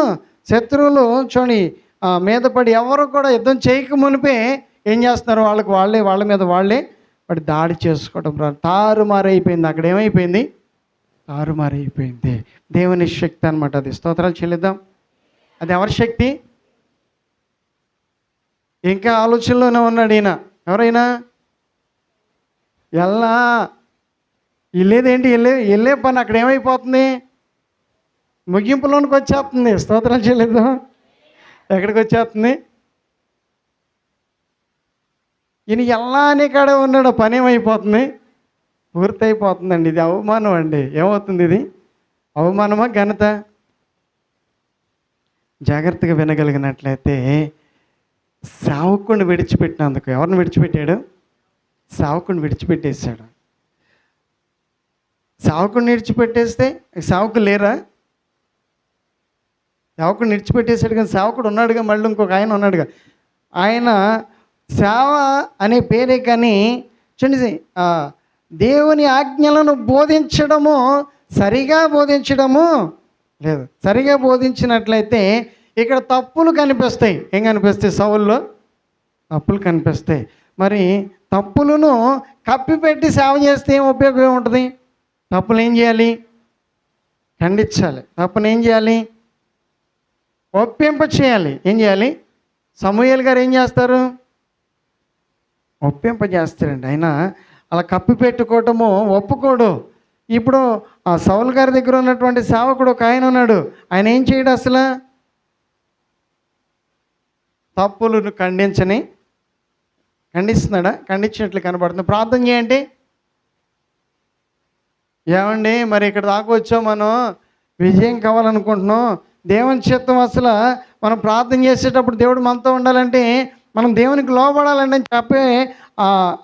Speaker 1: శత్రువులు చూడండి మీద పడి ఎవరు కూడా యుద్ధం చేయక మునిపే ఏం చేస్తున్నారు? వాళ్ళ మీద వాళ్ళే పడి దాడి చేసుకోవటం తారుమారైపోయింది. అక్కడ ఏమైపోయింది? తారుమారైపోయింది. దేవుని శక్తి అనమాట అది. స్తోత్రాలు చెల్లిద్దాం. అది ఎవరి శక్తి? ఇంకా ఆలోచనలోనే ఉన్నాడు ఈయన. ఎవరైనా వెళ్ళేదేంటి? వెళ్ళే పని అక్కడ ఏమైపోతుంది? ముగింపులోనికి వచ్చేస్తుంది. స్తోత్రాలు చెల్లిద్దాం. ఎక్కడికి వచ్చేస్తుంది? ఈయన ఎల్లాని కాడే ఉన్నాడు, పని ఏమైపోతుంది? పూర్తయిపోతుందండి. ఇది అవమానం అండి. ఏమవుతుంది ఇది? అవమానమా ఘనత? జాగ్రత్తగా వినగలిగినట్లయితే, సేవకుడిని విడిచిపెట్టినందుకు ఎవరిని విడిచిపెట్టాడు? సేవకుడిని విడిచిపెట్టేశాడు. సేవకుడిని విడిచిపెట్టేస్తే సేవకులు లేరా? సేవకుడిని విడిచిపెట్టేశాడు, కానీ సేవకుడు ఉన్నాడుగా. మళ్ళీ ఇంకొక ఆయన ఉన్నాడుగా. ఆయన సేవ అనే పేరే, కానీ చూడండి, దేవుని ఆజ్ఞలను బోధించడము సరిగా బోధించడము లేదు. సరిగా బోధించినట్లయితే ఇక్కడ తప్పులు కనిపిస్తాయి. ఏం కనిపిస్తాయి? సౌల్లో తప్పులు కనిపిస్తాయి. మరి తప్పులను కప్పిపెట్టి సేవ చేస్తే ఏం ఉపయోగం ఏముంటుంది? తప్పులు ఏం చేయాలి? ఖండించాలి. తప్పును ఏం చేయాలి? ఒప్పింప చేయాలి. ఏం చేయాలి? సమూయేలు గారు ఏం చేస్తారు? ఒప్పింప చేస్తారండి. ఆయన అలా కప్పి పెట్టుకోవటము ఒప్పుకోడు. ఇప్పుడు ఆ సౌలు గారి దగ్గర ఉన్నటువంటి సేవకుడు ఒక ఆయన ఉన్నాడు. ఆయన ఏం చేయడు అసలు? తప్పులను ఖండిస్తున్నాడా? ఖండించినట్లు కనబడుతుంది. ప్రార్థన చేయండి. ఏమండి, మరి ఇక్కడ దాకా వచ్చాం, మనం విజయం కావాలనుకుంటున్నాం. దేవుని చిత్తం అసలు మనం ప్రార్థన చేసేటప్పుడు దేవుడు మనతో ఉండాలంటే మనం దేవునికి లోబడాలండి అని చెప్పే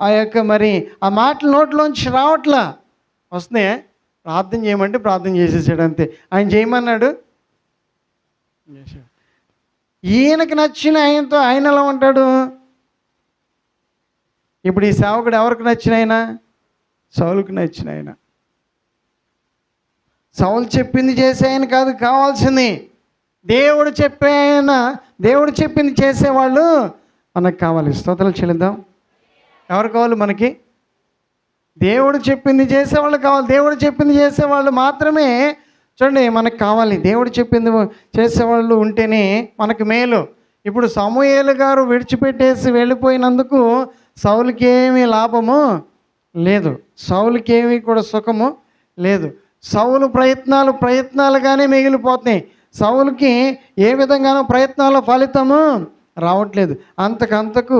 Speaker 1: ఆ యొక్క మరి ఆ మాటలు నోట్లోంచి రావట్లా. వస్తున్నాయి. ప్రార్థన చేయమంటే ప్రార్థన చేసేసాడు అంతే. ఆయన చేయమన్నాడు, చేశాడు. ఈయనకి నచ్చిన ఆయనతో ఆయన ఎలా ఉంటాడు? ఇప్పుడు ఈ సేవకుడు ఎవరికి నచ్చిన ఆయన? సౌలుకి నచ్చిన ఆయన. సౌలు చెప్పింది చేసే ఆయన కాదు కావాల్సింది. దేవుడు చెప్పింది చేసేవాళ్ళు మనకు కావాలి. స్తోత్రాలు చెల్లిద్దాం. ఎవరు కావాలి మనకి? దేవుడు చెప్పింది చేసేవాళ్ళు కావాలి. దేవుడు చెప్పింది చేసేవాళ్ళు మాత్రమే చూడండి మనకు కావాలి. దేవుడు చెప్పింది చేసేవాళ్ళు ఉంటేనే మనకు మేలు. ఇప్పుడు సమూయేలు గారు విడిచిపెట్టేసి వెళ్ళిపోయినందుకు సౌలుకి ఏమీ లాభము లేదు. సౌలుకి ఏమీ కూడా సుఖము లేదు. సౌలు ప్రయత్నాలుగానే మిగిలిపోతున్నాయి. సౌలుకి ఏ విధంగానో ప్రయత్నాల ఫలితము రావట్లేదు. అంతకంతకు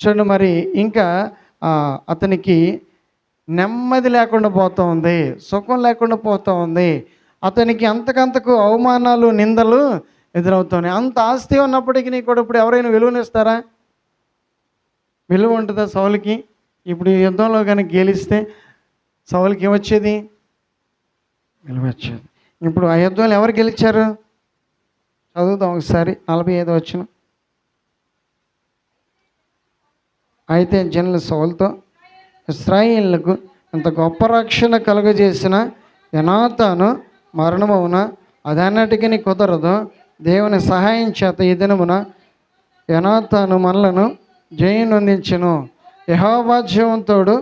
Speaker 1: చూడండి, మరి ఇంకా అతనికి నెమ్మది లేకుండా పోతూ ఉంది, సుఖం లేకుండా పోతూ ఉంది. అతనికి అంతకంతకు అవమానాలు, నిందలు ఎదురవుతున్నాయి. అంత ఆస్తి ఉన్నప్పటికీ కూడా ఇప్పుడు ఎవరైనా విలువనిస్తారా? విలువ ఉంటుందా సౌలుకి? ఇప్పుడు ఈ యుద్ధంలో కానీ గెలిస్తే సౌలుకి ఏమొచ్చేది? విలువ వచ్చేది. ఇప్పుడు ఆ యుద్ధంలో ఎవరు గెలిచారు? చదువుతాం ఒకసారి 45 వచనం. అయితే జనులు సౌలుతో, ఇశ్రాయేలుకు ఇంత గొప్ప రక్షణ కలుగజేసిన యోనాతాను మరణమవున అదన్నటికీ కుదరదు. దేవుని సహాయం చేత ఈ దినమున యోనాతాను మనలను జయనొందించెను. యెహోవా జీవంతోడు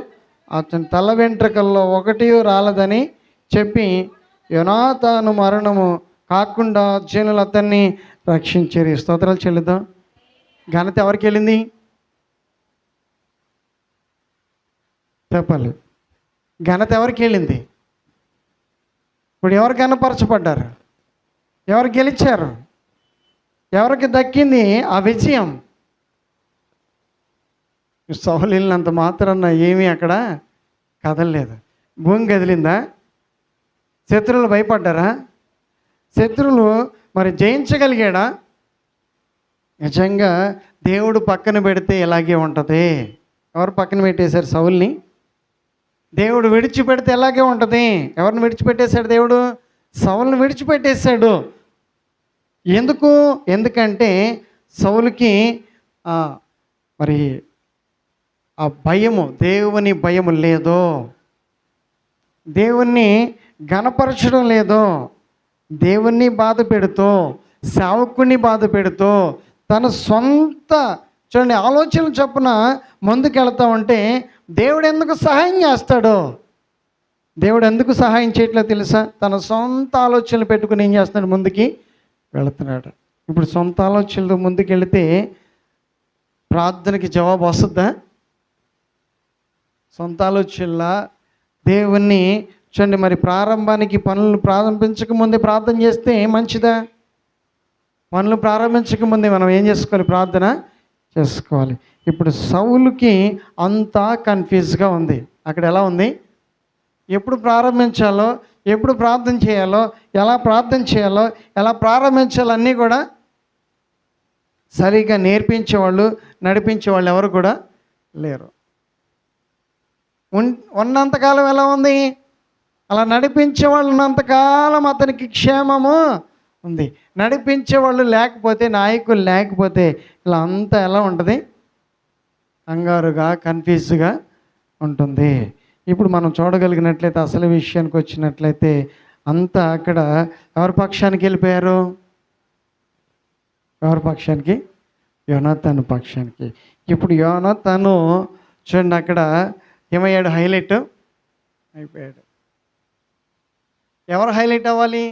Speaker 1: అతని తల వెంట్రుకల్లో ఒకటి రాలదని చెప్పి యోనాతాను మరణము కాకుండా జనులు అతన్ని రక్షించారు. స్తోత్రాలు చెల్లిద్దాం. ఘనత ఎవరికి వెళ్ళింది? చెప్పాలి. ఘనత ఎవరికి వెళ్ళింది? ఇప్పుడు ఎవరు ఘనపరచబడ్డారు? ఎవరు గెలిచారు? ఎవరికి దక్కింది ఆ విజయం? సౌలు వెళ్ళినంత మాత్రాన ఏమీ అక్కడ కదలలేదు. భూమి కదిలిందా? శత్రువులు భయపడ్డారా? శత్రువులు మరి జయించగలిగాడా? నిజంగా దేవుడు పక్కన పెడితే ఇలాగే ఉంటుంది. ఎవరు పక్కన పెట్టేశారు సౌలుని? దేవుడు విడిచిపెడితే ఎలాగే ఉంటుంది. ఎవరిని విడిచిపెట్టేశాడు? దేవుడు సౌలుని విడిచిపెట్టేశాడు. ఎందుకంటే సౌలుకి మరి ఆ భయము, దేవుని భయము లేదు, దేవుణ్ణి ఘనపరచడం లేదు. దేవుణ్ణి బాధ పెడుతూ, సేవకుని బాధ పెడుతూ, తన సొంత చూడండి ఆలోచనలు చొప్పున ముందుకెళ్తా ఉంటే దేవుడు ఎందుకు సహాయం చేస్తాడు? దేవుడు ఎందుకు సహాయం చేయట్లేదు తెలుసా? తన సొంత ఆలోచనలు పెట్టుకుని ఏం చేస్తున్నాడు? ముందుకి వెళుతున్నాడు. ఇప్పుడు సొంత ఆలోచనలతో ముందుకెళ్తే ప్రార్థనకి జవాబు వస్తుందా? సొంత ఆలోచనలా దేవుణ్ణి చూడండి మరి ప్రారంభానికి పనులు ప్రారంభించక ముందే ప్రార్థన చేస్తే మంచిదా? పనులు ప్రారంభించక ముందే మనం ఏం చేసుకోవాలి? ప్రార్థన చేసుకోవాలి. ఇప్పుడు సౌలుకి అంతా కన్ఫ్యూజ్గా ఉంది. అక్కడ ఎలా ఉంది? ఎప్పుడు ప్రారంభించాలో, ఎప్పుడు ప్రార్థన చేయాలో, ఎలా ప్రార్థన చేయాలో, ఎలా ప్రారంభించాలో అన్నీ కూడా సరిగ్గా నేర్పించేవాళ్ళు, నడిపించేవాళ్ళు ఎవరు కూడా లేరు. ఉన్నంతకాలం ఎలా ఉంది? అలా నడిపించేవాళ్ళు ఉన్నంతకాలం అతనికి క్షేమము ఉంది. నడిపించేవాళ్ళు లేకపోతే, నాయకులు లేకపోతే ఇలా అంతా ఎలా ఉంటుంది? కంగారుగా, కన్ఫ్యూజ్గా ఉంటుంది. ఇప్పుడు మనం చూడగలిగినట్లయితే అసలు విషయానికి వచ్చినట్లయితే అంతా అక్కడ ఎవరి పక్షానికి వెళ్ళిపోయారు? ఎవరి పక్షానికి? యోనాతాను పక్షానికి. ఇప్పుడు యోనాతాను చూడండి అక్కడ ఏమయ్యాడు? హైలైట్ అయిపోయాడు. ఎవరు హైలైట్ అవ్వాలి?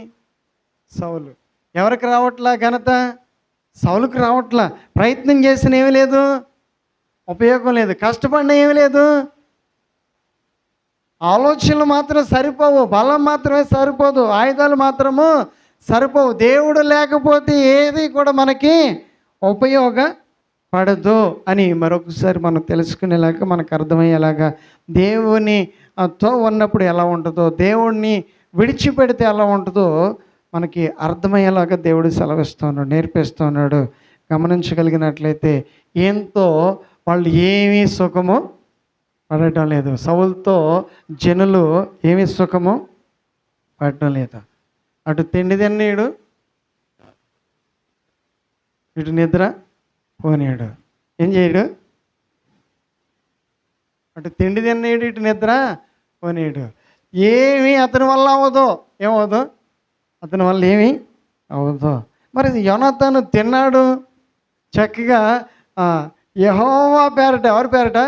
Speaker 1: సౌలు. ఎవరికి రావట్లా ఘనత? సౌలుకి రావట్లా. ప్రయత్నం చేసిన ఏమీ లేదు, ఉపయోగం లేదు. కష్టపడిన ఏమీ లేదు. ఆలోచనలు మాత్రం సరిపోవు, బలం మాత్రమే సరిపోదు, ఆయుధాలు మాత్రము సరిపోవు. దేవుడు లేకపోతే ఏది కూడా మనకి ఉపయోగపడదు అని మరొకసారి మనం తెలుసుకునేలాగా, మనకు అర్థమయ్యేలాగా దేవునితో ఉన్నప్పుడు ఎలా ఉంటుందో, దేవుణ్ణి విడిచిపెడితే ఎలా ఉంటుందో మనకి అర్థమయ్యేలాగా దేవుడు సెలవిస్తున్నాడు, నేర్పిస్తున్నాడు. గమనించగలిగినట్లయితే ఎంతో వాళ్ళు ఏమీ సుఖము పడటం లేదు. సౌలుతో జనులు ఏమీ సుఖము పడటం లేదు. అటు తిండి తిన్నీడు, ఇటు నిద్ర పోనీడు. ఏం చేయడు? అటు తిండి తిన్నీడు, ఇటు నిద్ర పోనీడు. ఏమీ అతని వల్ల అవ్వదు. ఏమవుదు? అతని వల్ల ఏమీ అవ్వదు. మరి యోనాతాను తిన్నాడు చక్కగా, యెహోవా పేరట. ఎవరి పేరట?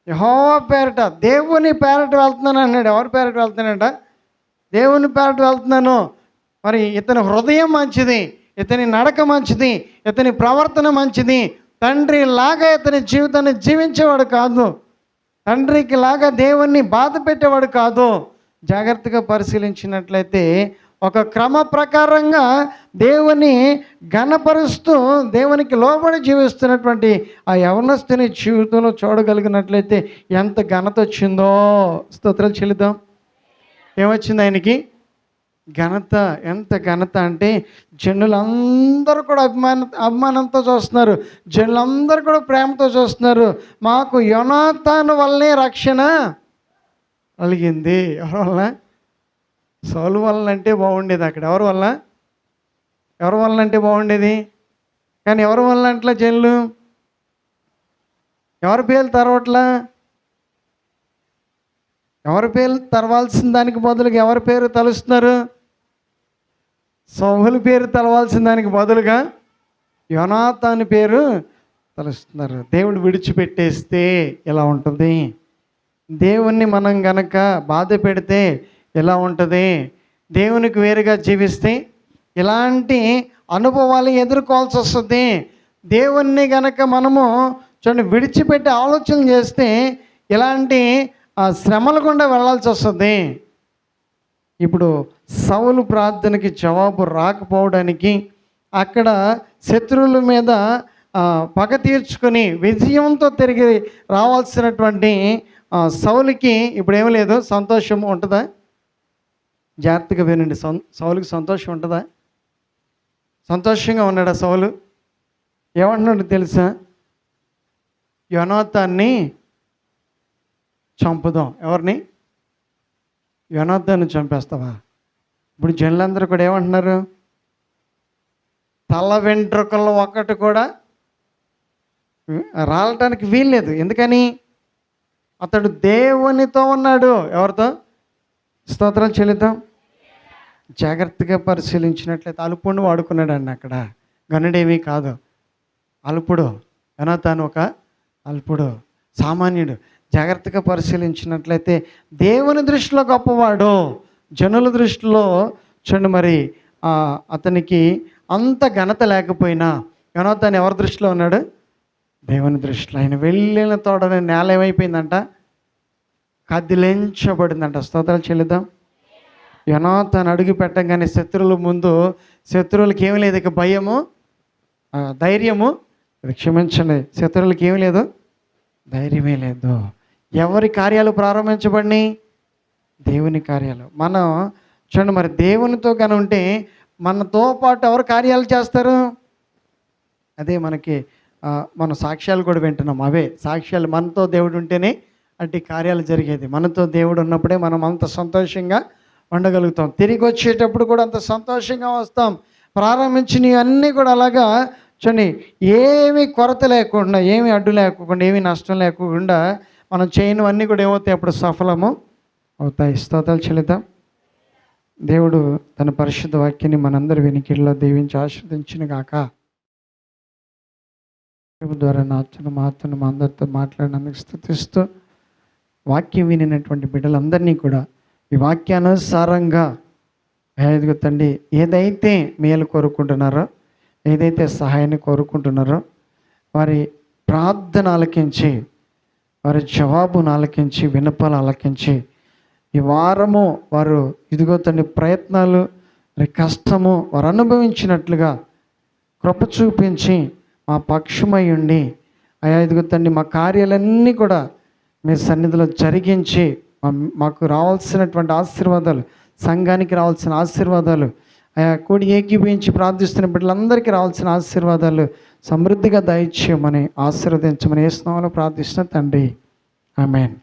Speaker 1: యెహోవా పేరట, దేవుని పేరట వెళ్తున్నాను అన్నాడు. ఎవరి పేరట వెళ్తున్నాడట? దేవుని పేరట వెళ్తున్నాను. మరి ఇతని హృదయం మంచిది, ఇతని నడక మంచిది, ఇతని ప్రవర్తన మంచిది. తండ్రి లాగా ఇతని జీవితాన్ని జీవించేవాడు కాదు, తండ్రికి లాగా దేవుణ్ణి బాధ పెట్టేవాడు కాదు. జాగ్రత్తగా పరిశీలించినట్లయితే ఒక క్రమ ప్రకారంగా దేవుని ఘనపరుస్తూ దేవునికి లోబడి జీవిస్తున్నటువంటి ఆ యవనస్తుని జీవితంలో చూడగలిగినట్లయితే ఎంత ఘనత వచ్చిందో. స్తోత్రాలు చెల్లిద్దాం. ఏమొచ్చింది ఆయనకి? ఘనత. ఎంత ఘనత అంటే జనులందరూ కూడా అభిమానంతో చూస్తున్నారు, జనులందరూ కూడా ప్రేమతో చూస్తున్నారు. మాకు యోనాతాను వల్లనే రక్షణ కలిగింది. ఎవరి వల్ల? సౌలు వలన అంటే బాగుండేది. అక్కడ ఎవరి వలన అంటే బాగుండేది, కానీ ఎవరి వలన అట్లా జైలు? ఎవరి పేర్లు తెరవట్లా? ఎవరి పేరు తెరవాల్సిన దానికి బదులుగా ఎవరి పేరు తలుస్తున్నారు? సౌలు పేరు తెలవాల్సిన దానికి బదులుగా యోనాతాను పేరు తలుస్తున్నారు. దేవుడు విడిచిపెట్టేస్తే ఎలా ఉంటుంది? దేవుణ్ణి మనం గనక బాధ పెడితే ఎలా ఉంటుంది? దేవునికి వేరుగా జీవిస్తే ఇలాంటి అనుభవాలు ఎదుర్కోవాల్సి వస్తుంది. దేవుణ్ణి గనక మనము చూడండి విడిచిపెట్టి ఆలోచన చేస్తే ఇలాంటి శ్రమల గుండా వెళ్ళాల్సి వస్తుంది. ఇప్పుడు సౌలు ప్రార్థనకి జవాబు రాకపోవడానికి అక్కడ శత్రువుల మీద పగ తీర్చుకొని విజయంతో తిరిగి రావాల్సినటువంటి సౌలుకి ఇప్పుడు ఏమీ లేదు, సంతోషం ఉంటుందా? జాగ్రత్తగా వినండి. సౌలుకి సంతోషం ఉంటుందా? సంతోషంగా ఉన్నాడా సౌలు? ఏమంటున్నాడు తెలుసా? యోనాతాన్ని చంపుదాం. ఎవరిని? యోనాతాన్ని చంపేస్తావా? ఇప్పుడు జనులందరూ కూడా ఏమంటున్నారు? తల వెంట్రుకలు ఒక్కటి కూడా రాలటానికి వీల్లేదు. ఎందుకని? అతడు దేవునితో ఉన్నాడు. ఎవరితో? స్తోత్రాలు చెల్లిద్దాం. జాగ్రత్తగా పరిశీలించినట్లయితే అల్పుడిని వాడుకున్నాడండి. అక్కడ గనుడేమీ కాదు, అల్పుడు. యోనాతాను ఒక అల్పుడు, సామాన్యుడు. జాగ్రత్తగా పరిశీలించినట్లయితే దేవుని దృష్టిలో గొప్పవాడు, జనుల దృష్టిలో చూడండి మరి అతనికి అంత ఘనత లేకపోయినా యోనాతాను ఎవరి దృష్టిలో ఉన్నాడు? దేవుని దృష్టిలో. ఆయన వెళ్ళిన తోడనే నేల ఏమైపోయిందంట? కదిలించబడిందంట. స్తోత్రాలు చెల్లిద్దాం. యోనాతాను అడుగు పెట్టగానే శత్రువుల ముందు శత్రువులకి ఏమి లేదు ఇక భయము, ధైర్యము. క్షమించండి, శత్రువులకి ఏమి లేదు, ధైర్యమే లేదు. ఎవరి కార్యాలు ప్రారంభించబడినాయి? దేవుని కార్యాలు. మనం చూడండి మరి దేవునితో కానీ ఉంటే మనతో పాటు ఎవరు కార్యాలు చేస్తారు? అదే మనకి మన సాక్ష్యాలు కూడా వింటున్నాం. అవే సాక్ష్యాలు. మనతో దేవుడు ఉంటేనే అట్టి కార్యాలు జరిగేది. మనతో దేవుడు ఉన్నప్పుడే మనం అంత సంతోషంగా ఉండగలుగుతాం. తిరిగి వచ్చేటప్పుడు కూడా అంత సంతోషంగా వస్తాం. ప్రారంభించినవి అన్నీ కూడా అలాగా చూడండి, ఏమి కొరత లేకుండా, ఏమి అడ్డు లేకుండా, ఏమి నష్టం లేకుండా మనం చేయనివన్నీ కూడా ఏమవుతాయి? అప్పుడు సఫలము అవుతాయి. స్తోత్రాలు చెల్లిద్దాం. దేవుడు తన పరిశుద్ధ వాక్యాన్ని మనందరి వెనికిడిలో దీవించి ఆశీర్వదించిన గాక. ద్వారా నాతను మాతను మా అందరితో మాట్లాడినందుకు స్తుతిస్తూ, వాక్యం వినినటువంటి బిడ్డలందరినీ కూడా ఈ వాక్యానుసారంగా తండ్రి ఏదైతే మేలు కోరుకుంటున్నారో, ఏదైతే సహాయాన్ని కోరుకుంటున్నారో వారి ప్రార్థన ఆలకించి, వారి జవాబును ఆలకించి, విన్నపాలు ఆలకించి ఈ వారము వారు ఇదిగో తండ్రి ప్రయత్నాలు, కష్టము వారు అనుభవించినట్లుగా కృప చూపించి మా పక్షమై ఉండి అయా ఇదిగో తండ్రి మా కార్యాలన్నీ కూడా మీ సన్నిధిలో జరిగించి మాకు రావాల్సినటువంటి ఆశీర్వాదాలు, సంఘానికి రావాల్సిన ఆశీర్వాదాలు, ఆయా కూడి ఏకీభవించి ప్రార్థిస్తున్న బిడ్డలందరికీ రావాల్సిన ఆశీర్వాదాలు సమృద్ధిగా దయచేయమని, ఆశీర్వదించమని యేసు నామములో ప్రార్థిస్తున్న తండ్రి. ఆమేన్.